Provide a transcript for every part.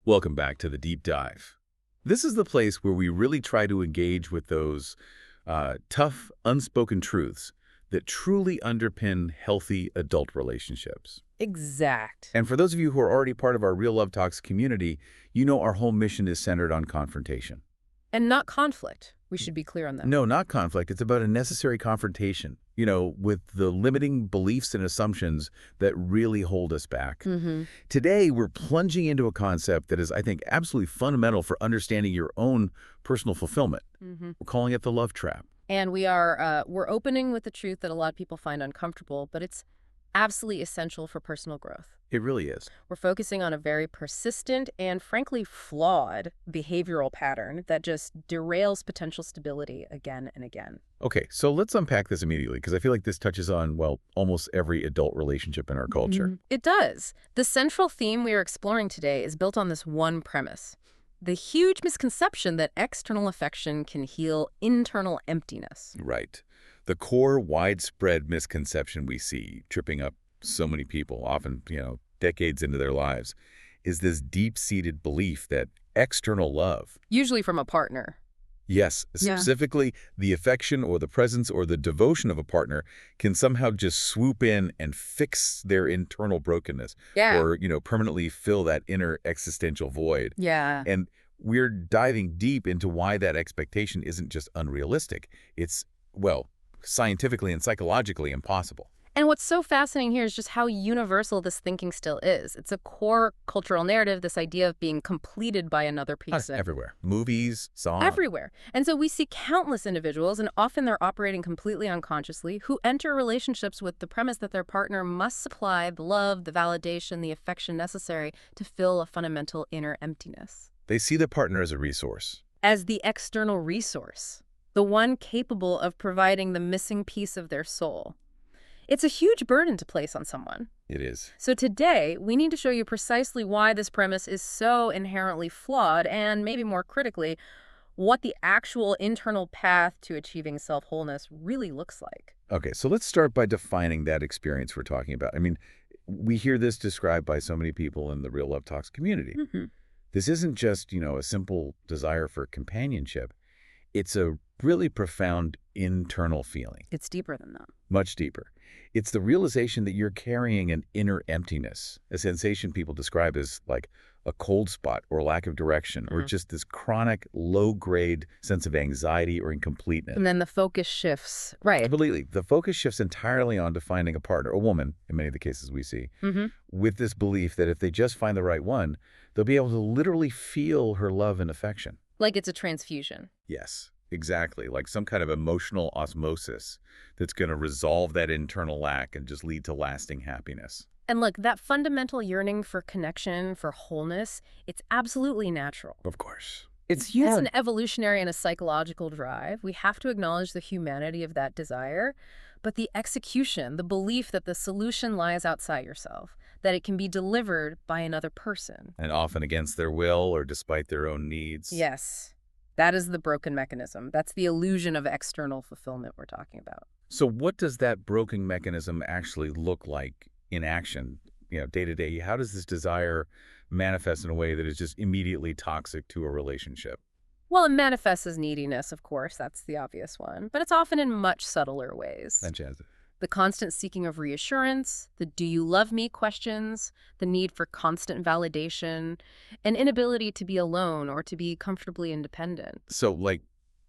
Welcome back to the Deep Dive. This is the place where we really try to engage with those tough, unspoken truths that truly underpin healthy adult relationships. Exact. And for those of you who are already part of our Real Love Talks community, you know our whole mission is centered on confrontation. And not conflict. We should be clear on that. No, not conflict. It's about a necessary confrontation, with the limiting beliefs and assumptions that really hold us back. Today, we're plunging into a concept that is, I think, absolutely fundamental for understanding your own personal fulfillment. We're calling it the love trap. And we're opening with the truth that a lot of people find uncomfortable, but it's absolutely essential for personal growth. It really is. We're focusing on a very persistent and frankly flawed behavioral pattern that just derails potential stability again and again. Okay, so let's unpack this immediately because I feel like this touches on, well, almost every adult relationship in our culture. It does. The central theme we are exploring today is built on this one premise: the huge misconception that external affection can heal internal emptiness. Right. The core widespread misconception we see tripping up so many people, often, decades into their lives, is this deep-seated belief that external love, Usually from a partner. yes, specifically the affection or the presence or the devotion of a partner, can somehow just swoop in and fix their internal brokenness or, permanently fill that inner existential void. Yeah. And we're diving deep into why that expectation isn't just unrealistic. It's, well, scientifically and psychologically impossible. And what's so fascinating here is just how universal this thinking still is. It's a core cultural narrative, this idea of being completed by another person. Everywhere. Movies, songs. Everywhere. And so we see countless individuals, and often they're operating completely unconsciously, who enter relationships with the premise that their partner must supply the love, the validation, the affection necessary to fill a fundamental inner emptiness. They see the partner as a resource. As the external resource, the one capable of providing the missing piece of their soul. It's a huge burden to place on someone. It is. So today, we need to show you precisely why this premise is so inherently flawed and, maybe more critically, what the actual internal path to achieving self-wholeness really looks like. Okay, so let's start by defining that experience we're talking about. I mean, we hear this described by so many people in the Real Love Talks community. This isn't just, a simple desire for companionship. It's a really profound internal feeling. It's deeper than that. Much deeper. It's the realization that you're carrying an inner emptiness, a sensation people describe as like a cold spot or lack of direction, or just this chronic, low-grade sense of anxiety or incompleteness. And then the focus shifts. Right. Completely. The focus shifts entirely on finding a partner, a woman, in many of the cases we see, with this belief that if they just find the right one, they'll be able to literally feel her love and affection. Like it's a transfusion. Yes. Exactly, like some kind of emotional osmosis that's going to resolve that internal lack and just lead to lasting happiness. And look, that fundamental yearning for connection, for wholeness, it's absolutely natural. Of course. It's an evolutionary and a psychological drive. We have to acknowledge the humanity of that desire. But the execution, the belief that the solution lies outside yourself, that it can be delivered by another person. And often against their will or despite their own needs. Yes. That is the broken mechanism. That's the illusion of external fulfillment we're talking about. So what does that broken mechanism actually look like in action, day to day? How does this desire manifest in a way that is just immediately toxic to a relationship? Well, it manifests as neediness, of course. That's the obvious one. But it's often in much subtler ways. The constant seeking of reassurance, the do you love me questions, the need for constant validation, an inability to be alone or to be comfortably independent. So like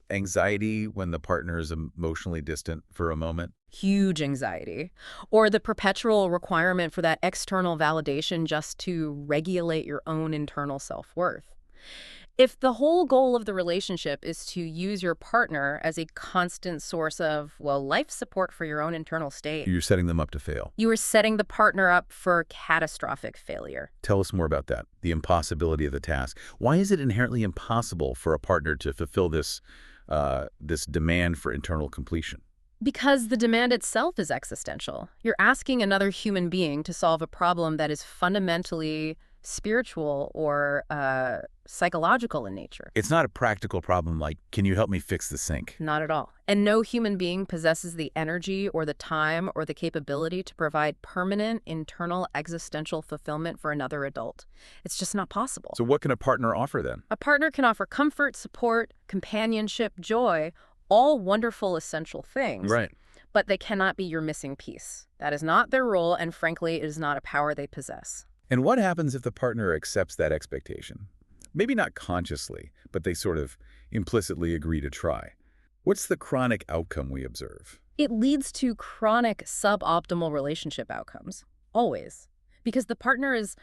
anxiety when the partner is emotionally distant for a moment? Huge anxiety. Or the perpetual requirement for that external validation just to regulate your own internal self-worth. If the whole goal of the relationship is to use your partner as a constant source of, life support for your own internal state, You're setting them up to fail. you are setting the partner up for catastrophic failure. Tell us more about that, the impossibility of the task. Why is it inherently impossible for a partner to fulfill this demand for internal completion? Because the demand itself is existential. You're asking another human being to solve a problem that is fundamentally spiritual or psychological in nature. It's not a practical problem like, can you help me fix the sink? Not at all. And no human being possesses the energy or the time or the capability to provide permanent internal existential fulfillment for another adult. It's just not possible. So what can a partner offer then? A partner can offer comfort, support, companionship, joy, all wonderful essential things. Right. But they cannot be your missing piece. That is not their role, and frankly, it is not a power they possess. And what happens if the partner accepts that expectation? Maybe not consciously, but they sort of implicitly agree to try. What's the chronic outcome we observe? It leads to chronic suboptimal relationship outcomes, always, because the partner is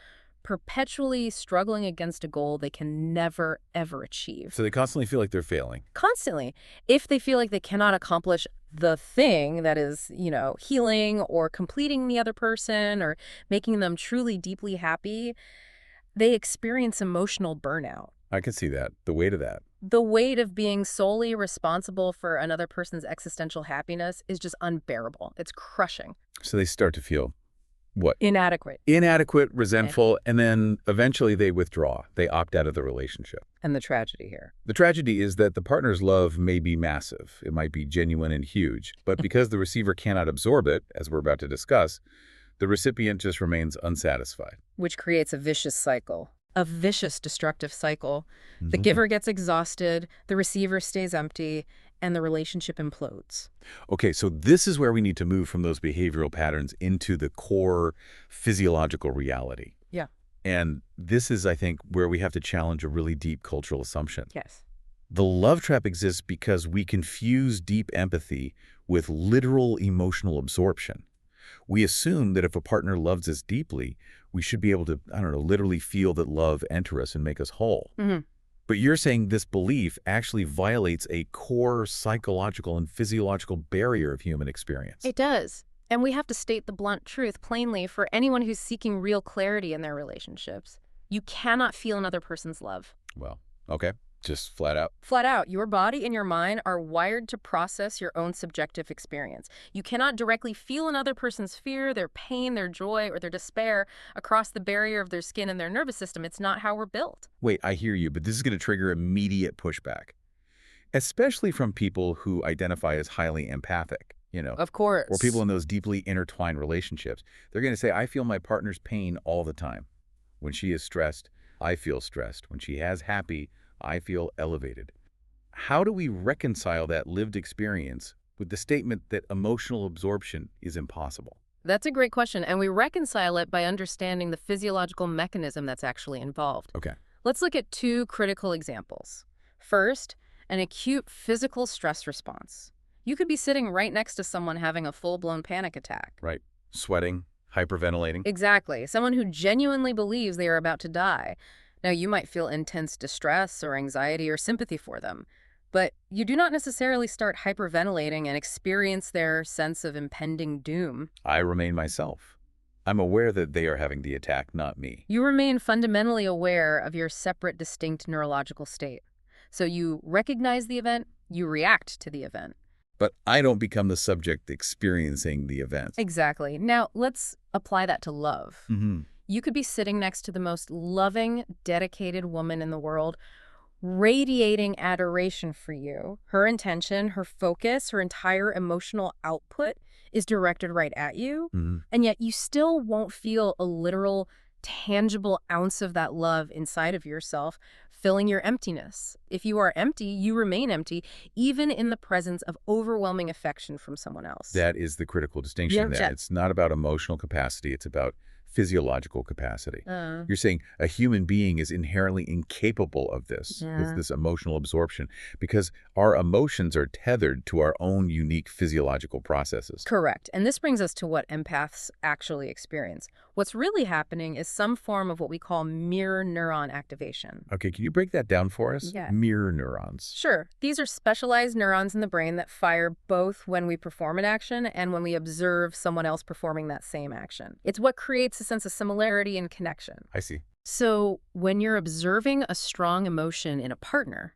perpetually struggling against a goal they can never, ever achieve. So they constantly feel like they're failing. Constantly. If they feel like they cannot accomplish the thing that is, healing or completing the other person or making them truly deeply happy, they experience emotional burnout. I can see that, the weight of that. The weight of being solely responsible for another person's existential happiness is just unbearable. It's crushing. So they start to feel what? Inadequate. Inadequate, resentful, and then eventually they withdraw. They opt out of the relationship. And the tragedy here. The tragedy is that the partner's love may be massive. It might be genuine and huge. But because the receiver cannot absorb it, as we're about to discuss, the recipient just remains unsatisfied. Which creates a vicious cycle. A vicious, destructive cycle. The giver gets exhausted, the receiver stays empty, and the relationship implodes. Okay, so this is where we need to move from those behavioral patterns into the core physiological reality. Yeah. And this is, I think, where we have to challenge a really deep cultural assumption. Yes. The love trap exists because we confuse deep empathy with literal emotional absorption. We assume that if a partner loves us deeply, we should be able to, literally feel that love enter us and make us whole. But you're saying this belief actually violates a core psychological and physiological barrier of human experience. It does. And we have to state the blunt truth plainly for anyone who's seeking real clarity in their relationships. You cannot feel another person's love. Well, okay. Just flat out. Flat out, your body and your mind are wired to process your own subjective experience. You cannot directly feel another person's fear, their pain, their joy, or their despair across the barrier of their skin and their nervous system. It's not how we're built. Wait, I hear you, but this is going to trigger immediate pushback, especially from people who identify as highly empathic, Of course. or people in those deeply intertwined relationships. They're going to say, I feel my partner's pain all the time. When she is stressed, I feel stressed. When she has happy, I feel elevated. How do we reconcile that lived experience with the statement that emotional absorption is impossible? That's a great question, and we reconcile it by understanding the physiological mechanism that's actually involved. Okay. Let's look at two critical examples. First, an acute physical stress response. You could be sitting right next to someone having a full-blown panic attack. Right. Sweating, hyperventilating. Exactly. Someone who genuinely believes they are about to die. Now, you might feel intense distress or anxiety or sympathy for them, but you do not necessarily start hyperventilating and experience their sense of impending doom. I remain myself. I'm aware that they are having the attack, not me. You remain fundamentally aware of your separate, distinct neurological state. So you recognize the event, you react to the event. But I don't become the subject experiencing the event. Exactly. Now, let's apply that to love. Mm-hmm. You could be sitting next to the most loving, dedicated woman in the world, radiating adoration for you. Her intention, her focus, her entire emotional output is directed right at you. And yet you still won't feel a literal, tangible ounce of that love inside of yourself, filling your emptiness. If you are empty, you remain empty, even in the presence of overwhelming affection from someone else. That is the critical distinction there. Yeah. It's not about emotional capacity. It's about physiological capacity. You're saying a human being is inherently incapable of this, with this emotional absorption, because our emotions are tethered to our own unique physiological processes. Correct. And this brings us to what empaths actually experience. What's really happening is some form of what we call mirror neuron activation. Okay, can you break that down for us? Yeah. Mirror neurons. Sure. These are specialized neurons in the brain that fire both when we perform an action and when we observe someone else performing that same action. It's what creates a sense of similarity and connection. I see. So when you're observing a strong emotion in a partner,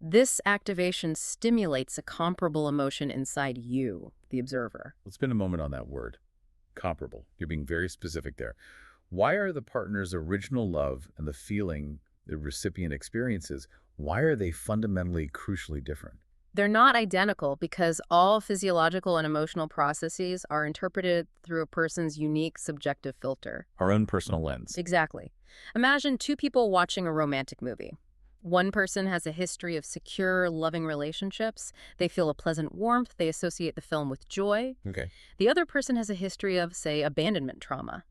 this activation stimulates a comparable emotion inside you, the observer. Let's spend a moment on that word, comparable. You're being very specific there. Why are the partner's original love and the feeling the recipient experiences, why are they fundamentally, crucially different? They're not identical because all physiological and emotional processes are interpreted through a person's unique subjective filter. Our own personal lens. Exactly. Imagine two people watching a romantic movie. One person has a history of secure, loving relationships. They feel a pleasant warmth. They associate the film with joy. Okay. The other person has a history of, say, abandonment trauma.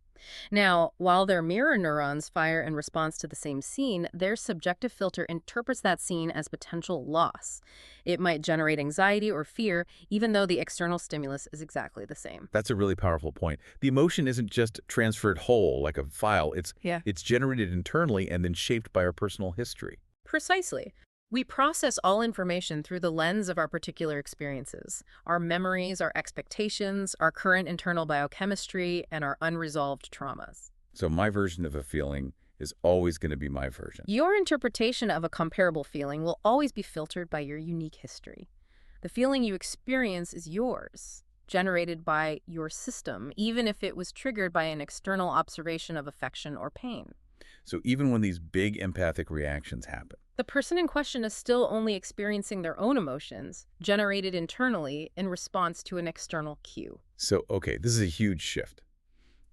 Now, while their mirror neurons fire in response to the same scene, their subjective filter interprets that scene as potential loss. It might generate anxiety or fear, even though the external stimulus is exactly the same. That's a really powerful point. The emotion isn't just transferred whole like a file. Yeah. It's generated internally and then shaped by our personal history. Precisely. We process all information through the lens of our particular experiences, our memories, our expectations, our current internal biochemistry, and our unresolved traumas. So my version of a feeling is always going to be my version. Your interpretation of a comparable feeling will always be filtered by your unique history. The feeling you experience is yours, generated by your system, even if it was triggered by an external observation of affection or pain. So even when these big empathic reactions happen, The person in question is still only experiencing their own emotions, generated internally in response to an external cue. so, okay, this is a huge shift.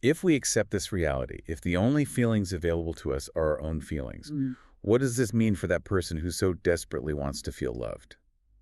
If we accept this reality, if the only feelings available to us are our own feelings, what does this mean for that person who so desperately wants to feel loved?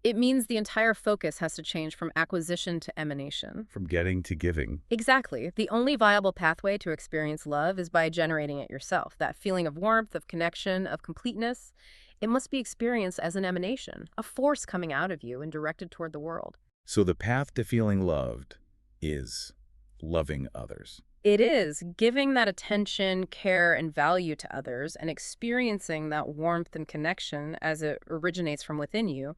It means the entire focus has to change from acquisition to emanation. From getting to giving. Exactly. The only viable pathway to experience love is by generating it yourself. That feeling of warmth, of connection, of completeness, it must be experienced as an emanation, a force coming out of you and directed toward the world. So the path to feeling loved is loving others. It is giving that attention, care, and value to others and experiencing that warmth and connection as it originates from within you.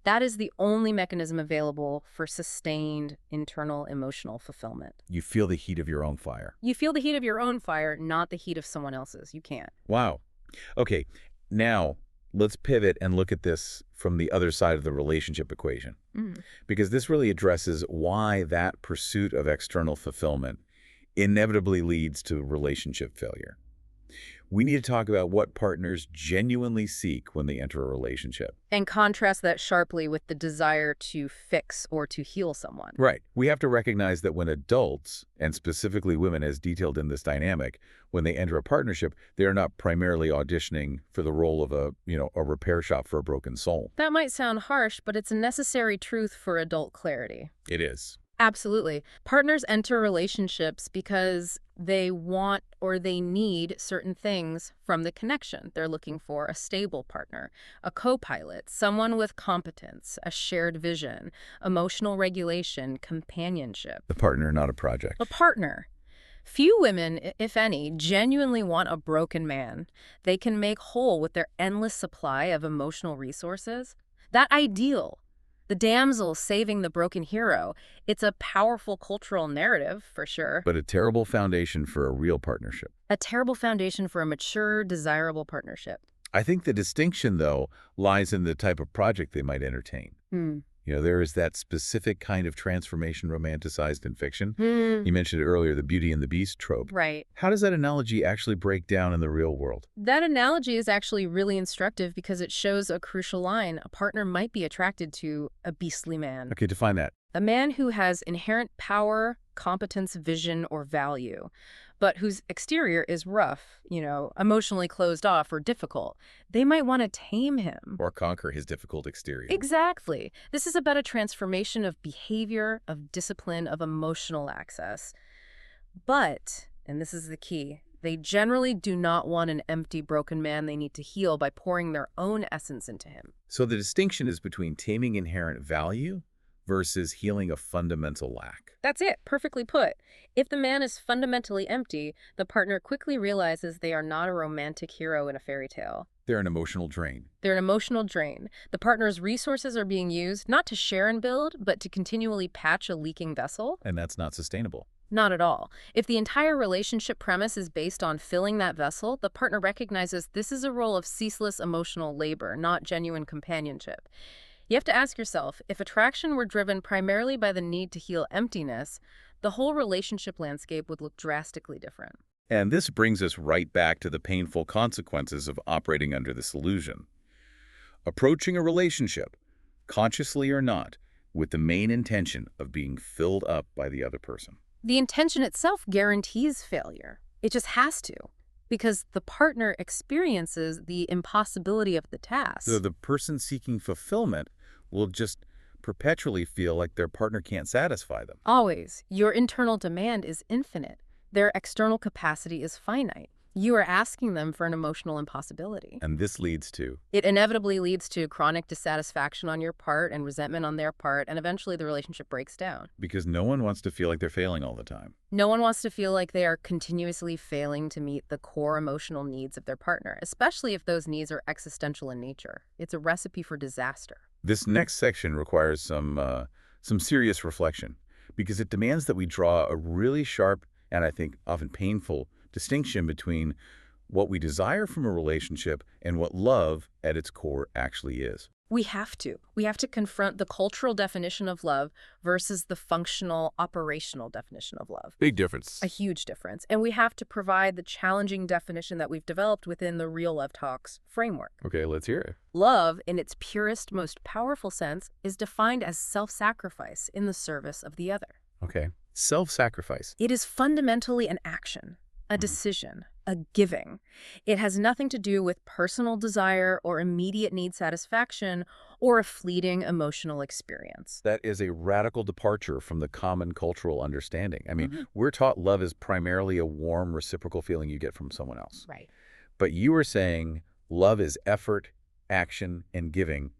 That is the only mechanism available for sustained internal emotional fulfillment. You feel the heat of your own fire. You feel the heat of your own fire, not the heat of someone else's. You can't. Wow. Okay, now let's pivot and look at this from the other side of the relationship equation. Because this really addresses why that pursuit of external fulfillment inevitably leads to relationship failure. We need to talk about what partners genuinely seek when they enter a relationship. And contrast that sharply with the desire to fix or to heal someone. Right. We have to recognize that when adults, and specifically women as detailed in this dynamic, when they enter a partnership, they are not primarily auditioning for the role of a repair shop for a broken soul. That might sound harsh, but it's a necessary truth for adult clarity. It is. Absolutely. Partners enter relationships because they want or they need certain things from the connection. They're looking for a stable partner, a co-pilot, someone with competence, a shared vision, emotional regulation, companionship. The partner, not a project. A partner. Few women, if any, genuinely want a broken man they can make whole with their endless supply of emotional resources. That ideal, the damsel saving the broken hero, it's a powerful cultural narrative, for sure. But a terrible foundation for a real partnership. A terrible foundation for a mature, desirable partnership. I think the distinction, though, lies in the type of project they might entertain. There is that specific kind of transformation romanticized in fiction. You mentioned earlier the Beauty and the Beast trope. Right. How does that analogy actually break down in the real world? That analogy is actually really instructive because it shows a crucial line. A partner might be attracted to a beastly man. Okay, define that. A man who has inherent power, competence, vision, or value, but whose exterior is rough, emotionally closed off or difficult. They might want to tame him. Or conquer his difficult exterior. Exactly. This is about a transformation of behavior, of discipline, of emotional access. But, and this is the key, they generally do not want an empty, broken man they need to heal by pouring their own essence into him. So the distinction is between taming inherent value versus healing a fundamental lack. That's it, perfectly put. If the man is fundamentally empty, the partner quickly realizes they are not a romantic hero in a fairy tale. They're an emotional drain. They're an emotional drain. The partner's resources are being used not to share and build, but to continually patch a leaking vessel. And that's not sustainable. Not at all. If the entire relationship premise is based on filling that vessel, the partner recognizes this is a role of ceaseless emotional labor, not genuine companionship. You have to ask yourself, if attraction were driven primarily by the need to heal emptiness, the whole relationship landscape would look drastically different. And this brings us right back to the painful consequences of operating under this illusion. Approaching a relationship, consciously or not, with the main intention of being filled up by the other person. The intention itself guarantees failure. It just has to, because the partner experiences the impossibility of the task. So the person seeking fulfillment will just perpetually feel like their partner can't satisfy them. Always. Your internal demand is infinite. Their external capacity is finite. You are asking them for an emotional impossibility. And this leads to It inevitably leads to chronic dissatisfaction on your part and resentment on their part, and eventually the relationship breaks down. because no one wants to feel like they're failing all the time. No one wants to feel like they are continuously failing to meet the core emotional needs of their partner, especially if those needs are existential in nature. It's a recipe for disaster. This next section requires some serious reflection because it demands that we draw a really sharp and I think often painful distinction between what we desire from a relationship and what love at its core actually is. We have to. We have to confront the cultural definition of love versus the functional, operational definition of love. Big difference. A huge difference. And we have to provide the challenging definition that we've developed within the Real Love Talks framework. Okay, let's hear it. Love, in its purest, most powerful sense, is defined as self-sacrifice in the service of the other. Okay. Self-sacrifice. It is fundamentally an action, a decision, a giving. It has nothing to do with personal desire or immediate need satisfaction or a fleeting emotional experience. That is a radical departure from the common cultural understanding. I mean, we're taught love is primarily a warm, reciprocal feeling you get from someone else. Right. But you were saying love is effort, action, and giving,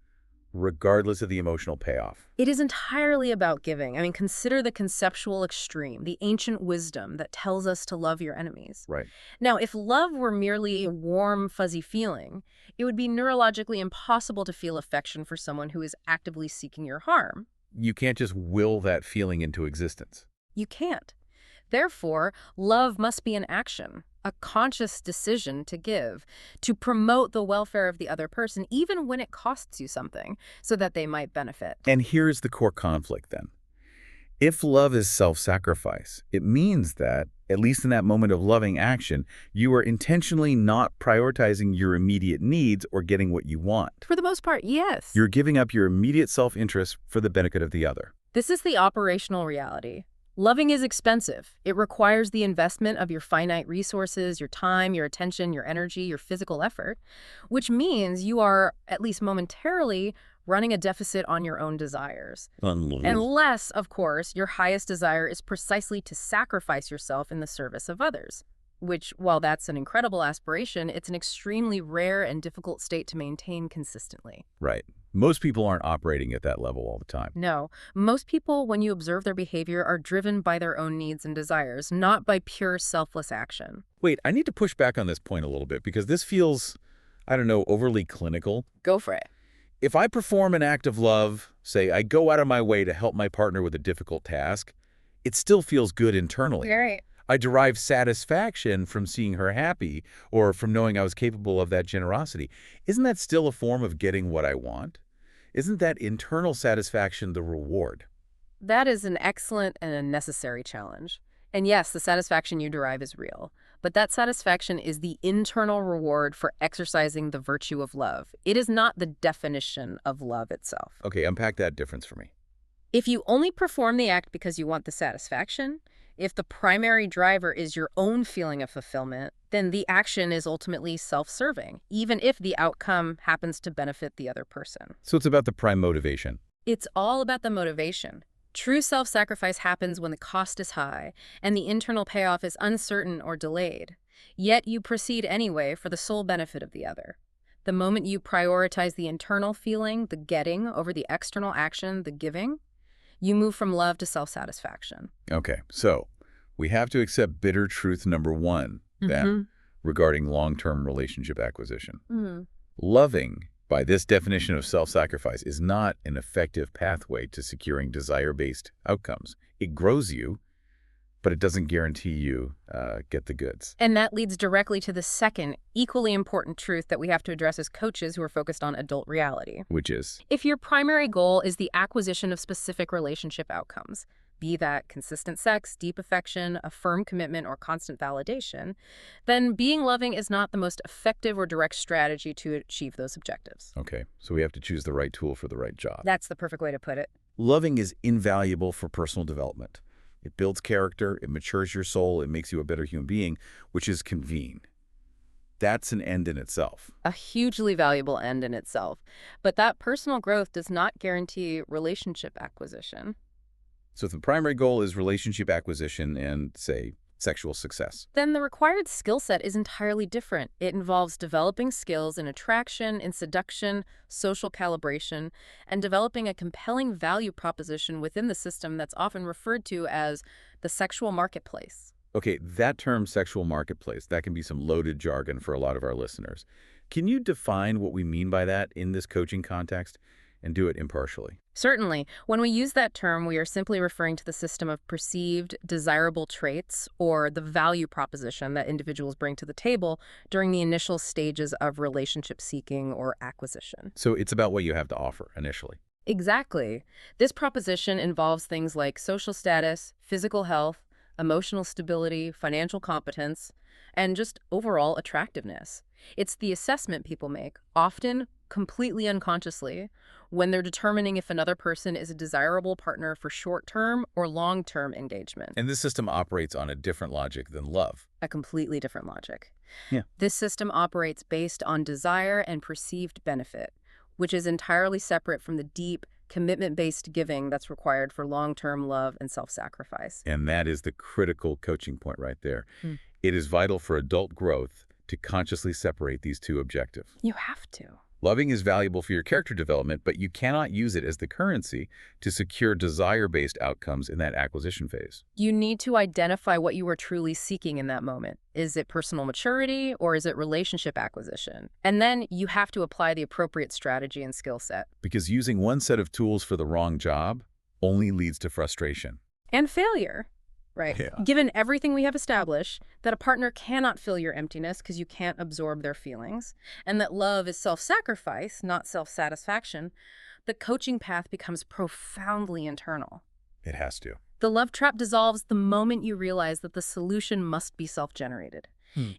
regardless of the emotional payoff. It is entirely about giving. I mean, consider the conceptual extreme, the ancient wisdom that tells us to love your enemies. Right. Now, if love were merely a warm, fuzzy feeling, it would be neurologically impossible to feel affection for someone who is actively seeking your harm. You can't just will that feeling into existence. You can't. Therefore, love must be an action, a conscious decision to give, to promote the welfare of the other person, even when it costs you something, so that they might benefit. And here's the core conflict then. If love is self-sacrifice, it means that, at least in that moment of loving action, you are intentionally not prioritizing your immediate needs or getting what you want. For the most part, yes. You're giving up your immediate self-interest for the benefit of the other. This is the operational reality. Loving is expensive. It requires the investment of your finite resources, your time, your attention, your energy, your physical effort, which means you are, at least momentarily, running a deficit on your own desires. Unless, of course, your highest desire is precisely to sacrifice yourself in the service of others, which, while that's an incredible aspiration, it's an extremely rare and difficult state to maintain consistently. Right. Most people aren't operating at that level all the time. No. Most people, when you observe their behavior, are driven by their own needs and desires, not by pure selfless action. Wait, I need to push back on this point a little bit because this feels, I don't know, overly clinical. Go for it. If I perform an act of love, say I go out of my way to help my partner with a difficult task, it still feels good internally. Right. I derive satisfaction from seeing her happy or from knowing I was capable of that generosity. Isn't that still a form of getting what I want? Isn't that internal satisfaction the reward? That is an excellent and a necessary challenge. And yes, the satisfaction you derive is real. But that satisfaction is the internal reward for exercising the virtue of love. It is not the definition of love itself. Okay, unpack that difference for me. If you only perform the act because you want the satisfaction, if the primary driver is your own feeling of fulfillment, then the action is ultimately self-serving, even if the outcome happens to benefit the other person. So it's about the prime motivation. It's all about the motivation. True self-sacrifice happens when the cost is high and the internal payoff is uncertain or delayed. Yet you proceed anyway for the sole benefit of the other. The moment you prioritize the internal feeling, the getting, over the external action, the giving, you move from love to self-satisfaction. Okay, so we have to accept bitter truth number one, then, regarding long-term relationship acquisition. Loving, by this definition of self-sacrifice, is not an effective pathway to securing desire-based outcomes. It grows you, but it doesn't guarantee you get the goods. And that leads directly to the second, equally important truth that we have to address as coaches who are focused on adult reality. Which is? If your primary goal is the acquisition of specific relationship outcomes, be that consistent sex, deep affection, a firm commitment, or constant validation, then being loving is not the most effective or direct strategy to achieve those objectives. Okay, so we have to choose the right tool for the right job. That's the perfect way to put it. Loving is invaluable for personal development. It builds character, it matures your soul, it makes you a better human being, which is convene. That's an end in itself. A hugely valuable end in itself. But that personal growth does not guarantee relationship acquisition. So if the primary goal is relationship acquisition and, say, sexual success, Then the required skill set is entirely different. It involves developing skills in attraction, in seduction, social calibration, and developing a compelling value proposition within the system that's often referred to as the sexual marketplace. okay, that term sexual marketplace, that can be some loaded jargon for a lot of our listeners. Can you define what we mean by that in this coaching context and do it impartially? Certainly, when we use that term, we are simply referring to the system of perceived desirable traits or the value proposition that individuals bring to the table during the initial stages of relationship seeking or acquisition. So it's about what you have to offer initially. Exactly. This proposition involves things like social status, physical health, emotional stability, financial competence, and just overall attractiveness. It's the assessment people make, often completely unconsciously, when they're determining if another person is a desirable partner for short-term or long-term engagement. And this system operates on a different logic than love. A completely different logic. Yeah. This system operates based on desire and perceived benefit, which is entirely separate from the deep, commitment-based giving that's required for long-term love and self-sacrifice. And that is the critical coaching point right there. Hmm. It is vital for adult growth to consciously separate these two objectives. You have to. Loving is valuable for your character development, but you cannot use it as the currency to secure desire-based outcomes in that acquisition phase. You need to identify what you are truly seeking in that moment. Is it personal maturity or is it relationship acquisition? And then you have to apply the appropriate strategy and skill set. Because using one set of tools for the wrong job only leads to frustration. And failure. Right. Yeah. Given everything we have established, that a partner cannot fill your emptiness because you can't absorb their feelings, and that love is self-sacrifice, not self-satisfaction, the coaching path becomes profoundly internal. It has to. The love trap dissolves the moment you realize that the solution must be self-generated.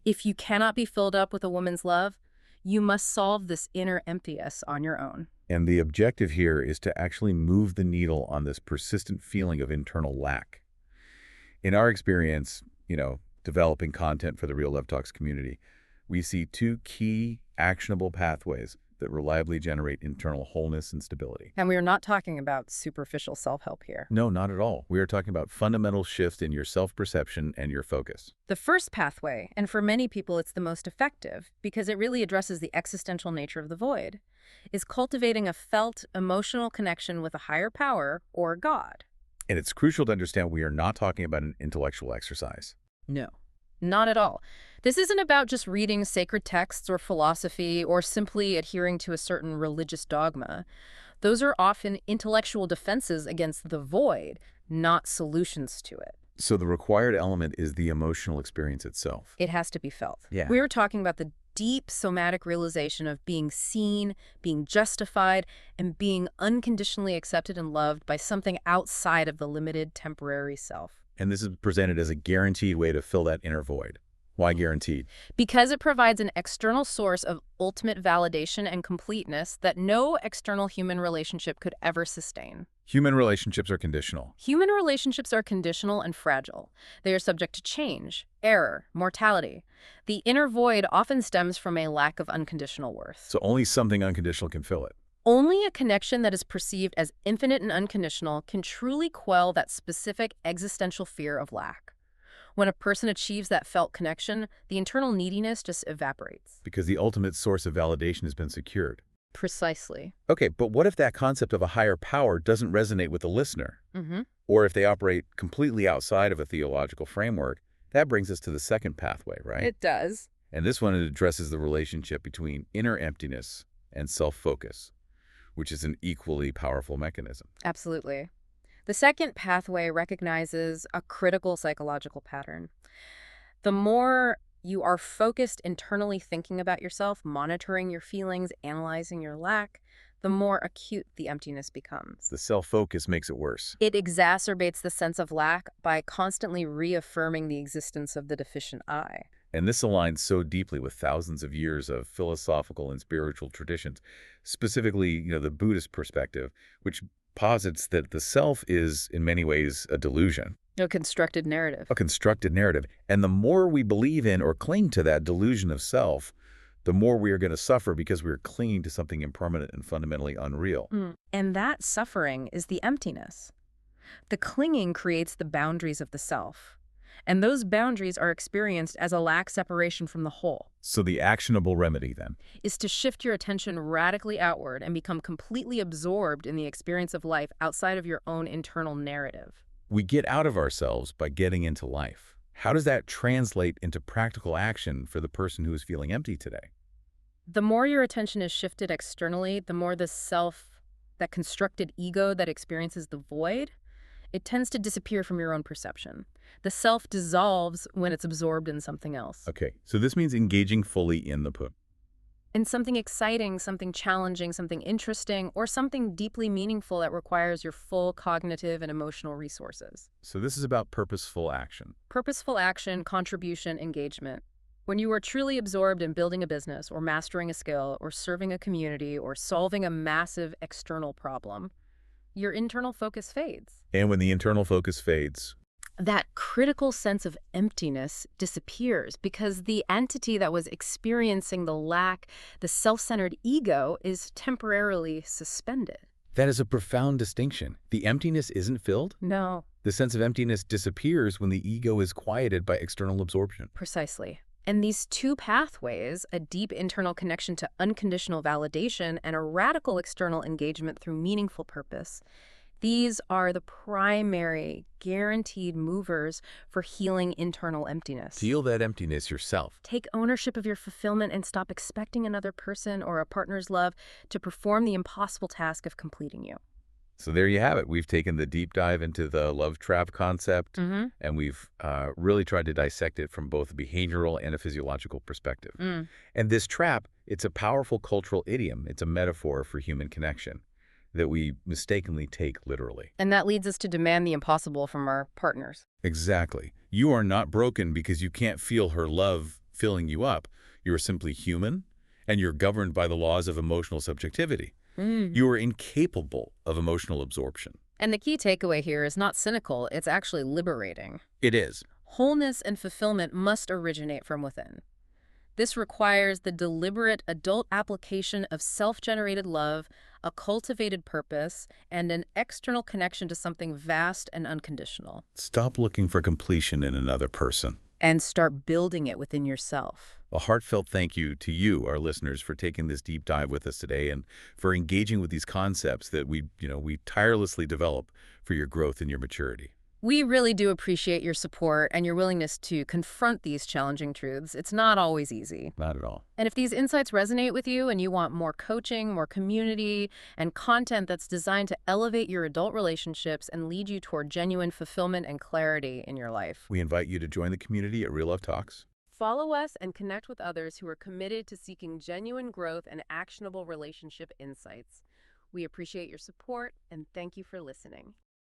If you cannot be filled up with a woman's love, you must solve this inner emptiness on your own. And the objective here is to actually move the needle on this persistent feeling of internal lack. In our experience, developing content for the Real Love Talks community, we see two key actionable pathways that reliably generate internal wholeness and stability. And we are not talking about superficial self-help here. No, not at all. We are talking about fundamental shift in your self-perception and your focus. The first pathway, and for many people it's the most effective because it really addresses the existential nature of the void, is cultivating a felt emotional connection with a higher power or God. And it's crucial to understand we are not talking about an intellectual exercise. No, not at all. This isn't about just reading sacred texts or philosophy or simply adhering to a certain religious dogma. Those are often intellectual defenses against the void, not solutions to it. So the required element is the emotional experience itself. It has to be felt. Yeah. We were talking about the deep somatic realization of being seen, being justified, and being unconditionally accepted and loved by something outside of the limited temporary self. And this is presented as a guaranteed way to fill that inner void. Why guaranteed? Because it provides an external source of ultimate validation and completeness that no external human relationship could ever sustain. Human relationships are conditional. Human relationships are conditional and fragile. They are subject to change, error, mortality. The inner void often stems from a lack of unconditional worth. So only something unconditional can fill it. Only a connection that is perceived as infinite and unconditional can truly quell that specific existential fear of lack. When a person achieves that felt connection, the internal neediness just evaporates. Because the ultimate source of validation has been secured. Precisely. Okay, but what if that concept of a higher power doesn't resonate with the listener? Or if they operate completely outside of a theological framework? That brings us to the second pathway, right? It does. And this one addresses the relationship between inner emptiness and self-focus, which is an equally powerful mechanism. Absolutely. The second pathway recognizes a critical psychological pattern. The more you are focused internally thinking about yourself, monitoring your feelings, analyzing your lack, the more acute the emptiness becomes. The self-focus makes it worse. It exacerbates the sense of lack by constantly reaffirming the existence of the deficient I. And this aligns so deeply with thousands of years of philosophical and spiritual traditions, specifically, the Buddhist perspective, which posits that the self is, in many ways, a delusion. A constructed narrative. A constructed narrative. And the more we believe in or cling to that delusion of self, the more we are going to suffer because we're clinging to something impermanent and fundamentally unreal. And that suffering is the emptiness. The clinging creates the boundaries of the self. And those boundaries are experienced as a lack separation from the whole. So the actionable remedy, then, is to shift your attention radically outward and become completely absorbed in the experience of life outside of your own internal narrative. we get out of ourselves by getting into life. How does that translate into practical action for the person who is feeling empty today? The more your attention is shifted externally, the more the self, that constructed ego that experiences the void, it tends to disappear from your own perception. The self dissolves when it's absorbed in something else. Okay, so this means engaging fully in the put. In something exciting, something challenging, something interesting, or something deeply meaningful that requires your full cognitive and emotional resources. So this is about purposeful action. Purposeful action, contribution, engagement. When you are truly absorbed in building a business or mastering a skill or serving a community or solving a massive external problem, your internal focus fades. And when the internal focus fades, That critical sense of emptiness disappears because the entity that was experiencing the lack, the self-centered ego, is temporarily suspended. that is a profound distinction. The emptiness isn't filled. No, The sense of emptiness disappears when the ego is quieted by external absorption. precisely. And these two pathways, a deep internal connection to unconditional validation and a radical external engagement through meaningful purpose, these are the primary guaranteed movers for healing internal emptiness. Feel that emptiness yourself. Take ownership of your fulfillment and stop expecting another person or a partner's love to perform the impossible task of completing you. So there you have it. We've taken the deep dive into the love trap concept, Mm-hmm. and we've really tried to dissect it from both a behavioral and a physiological perspective. And this trap, it's a powerful cultural idiom. It's a metaphor for human connection that we mistakenly take literally. And that leads us to demand the impossible from our partners. Exactly. You are not broken because you can't feel her love filling you up. You are simply human, and you're governed by the laws of emotional subjectivity. You are incapable of emotional absorption. And the key takeaway here is not cynical, it's actually liberating. It is. Wholeness and fulfillment must originate from within. This requires the deliberate adult application of self-generated love, a cultivated purpose, and an external connection to something vast and unconditional. Stop looking for completion in another person. And start building it within yourself. A heartfelt thank you to you, our listeners, for taking this deep dive with us today and for engaging with these concepts that we tirelessly develop for your growth and your maturity. We really do appreciate your support and your willingness to confront these challenging truths. It's not always easy. Not at all. And if these insights resonate with you and you want more coaching, more community, and content that's designed to elevate your adult relationships and lead you toward genuine fulfillment and clarity in your life, We invite you to join the community at Real Love Talks. follow us and connect with others who are committed to seeking genuine growth and actionable relationship insights. We appreciate your support and thank you for listening.